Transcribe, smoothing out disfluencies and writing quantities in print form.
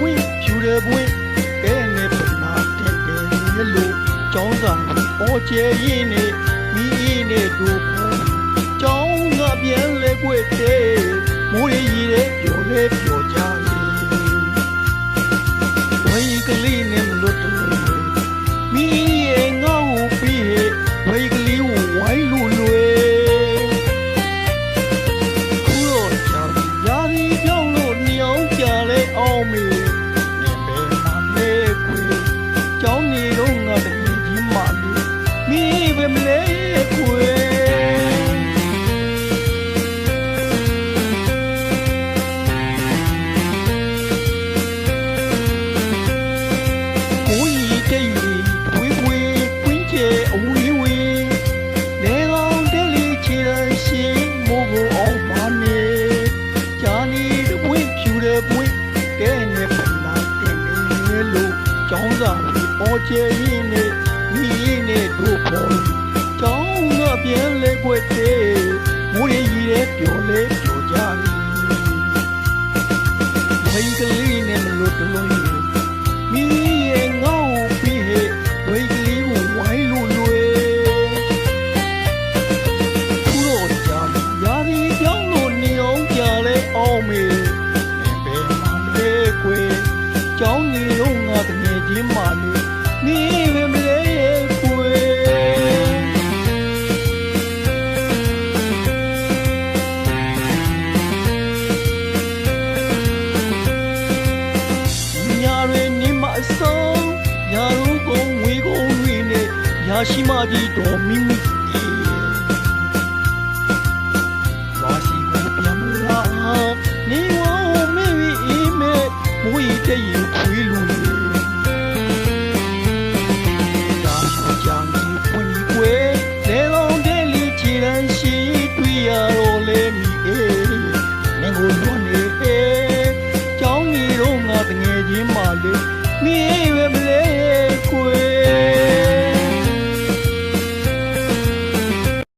ပွင့်ဖြူတယ်ပွင့်ကဲနေပနာတဲ့တယ်လို့ကျောင်းစာပေါ်ကျရင်နေမိနေတို့ကျောင်းကပြန်လဲကွက်တဲ့မိုးရီတဲ့ပျော်လဲပျော်ကြဝိကလေးနဲ့မလွတ်တယ်မိရဲ့ငေါ့ကိုပြီးဝိကလေးကိုဝိုင်းလို့လွယ်ခုတော့ကြောင်ရာဒီပြောင်းလို့ညောင်းကြလဲအောင်မေနေပဲမလေးကွေကျောင်းနေတော့ငါတကယ်ကြီးမလေးမိပဲမလဲကွေကျောင်းစာပေါ်ကျရင်နေမိနေတို့ပေါ်ကျောင်းကပြန်လဲကွက်တဲ့မိုးရီရဲ့ပျော်လဲပျော်ကြဝိကလေးနဲ့မလွတ်တလုံးမိရဲ့ငေါ့ပြီးဝိကလေးကိုဝိုင်းလို့လွယ်ခုတော့ကြာရာဒီပြောင်းလို့နေအောင်ကြလဲအောင်မေဘယ်မှာလဲကွယ်ကျောင်းနေတော့ငါတကယ်ကြီးမလေးမိပဲမလဲကွယ်ညာတွေနေမအစုံညာတို့ကိုဝေကိုဝေနေရာရှိမကြီးတော်မိမိ